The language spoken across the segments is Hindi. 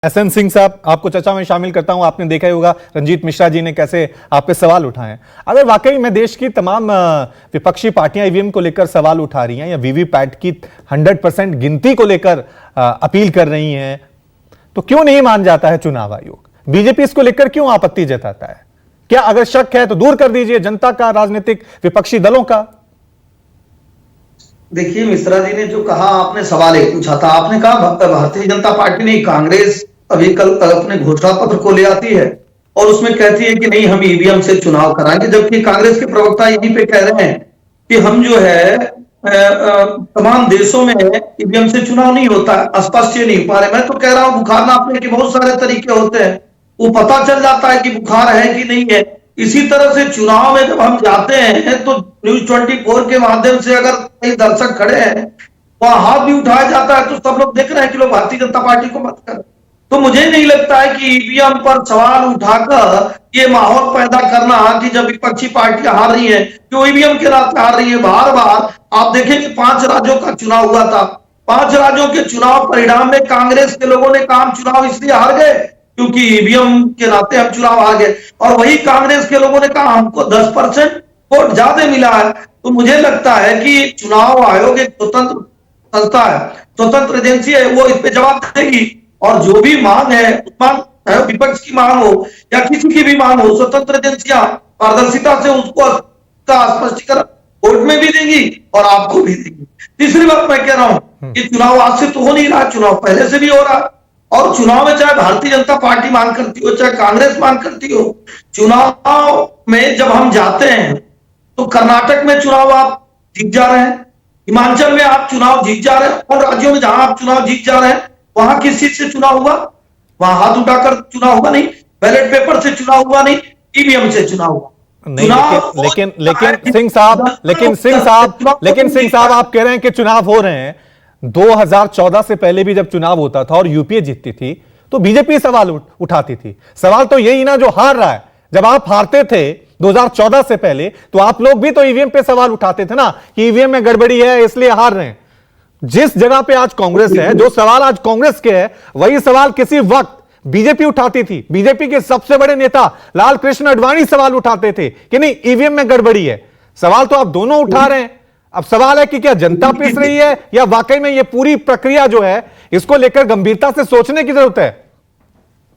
एसएन सिंह साहब, आपको चर्चा में शामिल करता हूं। आपने देखा ही होगा रंजीत मिश्रा जी ने कैसे आप पे सवाल उठाए। अगर वाकई में देश की तमाम विपक्षी पार्टियां ईवीएम को लेकर सवाल उठा रही हैं या वीवीपैट की 100% गिनती को लेकर अपील कर रही हैं, तो क्यों नहीं मान जाता है चुनाव आयोग? बीजेपी इसको लेकर क्यों आपत्ति जताता है? क्या अगर शक है तो दूर कर दीजिए, जनता का, राजनीतिक विपक्षी दलों का। देखिए, मिश्रा जी ने जो कहा, आपने सवाल एक पूछा था। आपने कहा भारतीय जनता पार्टी नहीं, कांग्रेस अभी कल अपने घोषणा पत्र को ले आती है और उसमें कहती है कि नहीं, हम ईवीएम से चुनाव कराएंगे, जबकि कांग्रेस के प्रवक्ता यहीं पे कह रहे हैं कि हम जो है तमाम देशों में ईवीएम से चुनाव नहीं होता है। स्पष्ट ये नहीं पा रहे। मैं तो कह रहा हूं, बुखार नापने के बहुत सारे तरीके होते हैं, वो पता चल जाता है कि बुखार है कि नहीं है। इसी तरह से चुनाव में जब हम जाते हैं तो न्यूज 24 के माध्यम से अगर कई दर्शक खड़े हैं, वहां हाथ भी उठाया जाता है, तो सब लोग देख रहे हैं कि लोग भारतीय जनता पार्टी को मत कर। तो मुझे नहीं लगता है कि ईवीएम पर सवाल उठाकर ये माहौल पैदा करना कि जब विपक्षी पार्टियां हार रही हैं, क्यों ईवीएम के रास्ते हार रही है। बार बार आप देखें कि 5 राज्यों का चुनाव हुआ था। 5 राज्योों के चुनाव परिणाम में कांग्रेस के लोगों ने कहा हम चुनाव इसलिए हार गए क्योंकि ईवीएम के नाते हम चुनाव हार गए, और वही कांग्रेस के लोगों ने कहा हमको 10% वोट ज्यादा मिला है। तो मुझे लगता है कि चुनाव आयोग एक स्वतंत्र संस्था है, स्वतंत्र एजेंसी है, वो इस पे जवाब देगी। और जो भी मांग है, चाहे विपक्ष की मांग हो या किसी की भी मांग हो, स्वतंत्र एजेंसियां पारदर्शिता से उसको स्पष्टीकरण कोर्ट में भी देंगी और आपको भी देंगी। तीसरी बात मैं कह रहा हूं कि चुनाव आज से तो हो नहीं रहा, चुनाव पहले से भी हो रहा। और चुनाव में चाहे भारतीय जनता पार्टी मांग करती हो, चाहे कांग्रेस मांग करती हो, चुनाव में जब हम जाते हैं तो कर्नाटक में चुनाव आप जीत जा रहे हैं, हिमाचल में आप चुनाव जीत जा रहे हैं, और राज्यों में जहां आप चुनाव जीत जा रहे हैं वहां किस चीज से चुनाव हुआ? वहां हाथ उठाकर चुनाव हुआ नहीं, बैलेट पेपर से चुनाव हुआ नहीं, ईवीएम से चुनाव हुआ। लेकिन सिंह साहब आप कह रहे हैं कि चुनाव हो रहे हैं। 2014 से पहले भी जब चुनाव होता था और यूपीए जीतती थी तो बीजेपी सवाल उठाती थी। सवाल तो यही ना जो हार रहा है। जब आप हारते थे 2014 से पहले तो आप लोग भी तो ईवीएम पे सवाल उठाते थे ना कि ईवीएम में गड़बड़ी है इसलिए हार रहे हैं। जिस जगह पे आज कांग्रेस है, जो सवाल आज कांग्रेस के है, वही सवाल किसी वक्त बीजेपी उठाती थी। बीजेपी के सबसे बड़े नेता लाल कृष्ण आडवाणी सवाल उठाते थे कि नहीं ईवीएम में गड़बड़ी है। सवाल तो आप दोनों उठा रहे हैं। अब सवाल है कि क्या जनता पिस रही है या वाकई में ये पूरी प्रक्रिया जो है इसको लेकर गंभीरता से सोचने की जरूरत है?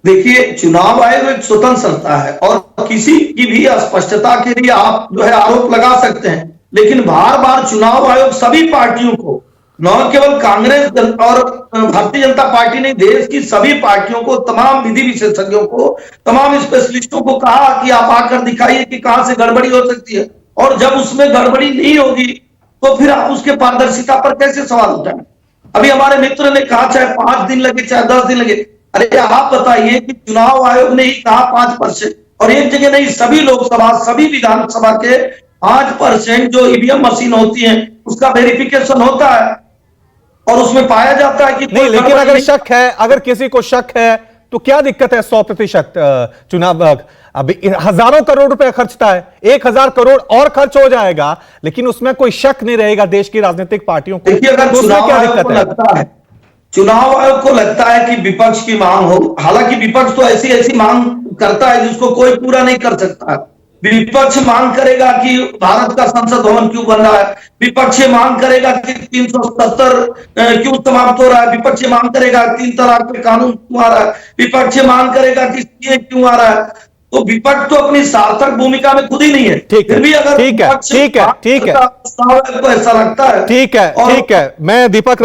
देखिए, चुनाव आयोग एक स्वतंत्र संस्था है और किसी की भी अस्पष्टता के लिए आप जो है आरोप लगा सकते हैं, लेकिन बार बार चुनाव आयोग सभी पार्टियों को, न केवल कांग्रेस और भारतीय जनता पार्टी ने, देश की सभी पार्टियों को, तमाम विधि विशेषज्ञों को, तमाम स्पेशलिस्टों को कहा कि आप आकर दिखाइए कि कहां से गड़बड़ी हो सकती है, और जब उसमें गड़बड़ी नहीं होगी तो फिर आप उसके पारदर्शिता पर कैसे सवाल उठाएं? अभी हमारे मित्र ने कहा चाहे 5 दिन लगे चाहे 10 दिन लगे। अरे आप बताइए कि चुनाव आयोग ने ही कहा 5%, और एक जगह नहीं, सभी लोकसभा, सभी विधानसभा के 5% जो ईवीएम मशीन होती है उसका वेरिफिकेशन होता है और उसमें पाया जाता है कि नहीं। लेकिन अगर शक है, अगर किसी को शक है तो क्या दिक्कत है? 100% चुनाव अभी हजारों करोड़ रुपए खर्चता है, 1000 करोड़ और खर्च हो जाएगा, लेकिन उसमें कोई शक नहीं रहेगा देश की राजनीतिक पार्टियों को। देखिए, अगर चुनाव आयोग को लगता है, चुनाव आयोग को लगता है कि विपक्ष की मांग हो, हालांकि विपक्ष तो ऐसी ऐसी मांग करता है जिसको कोई पूरा नहीं कर सकता है। विपक्ष मांग करेगा कि भारत का संसद भवन क्यों बन रहा है, विपक्ष मांग करेगा कि 370 क्यों समाप्त हो रहा है, विपक्ष मांग करेगा 3 तलाक पे कानून क्यों आ रहा है, विपक्ष मांग करेगा कि सीए क्यों आ रहा है। तो विपक्ष तो अपनी सार्थक भूमिका में खुद ही नहीं है। फिर भी अगर ठीक है, ऐसा लगता है, ठीक है, मैं दीपक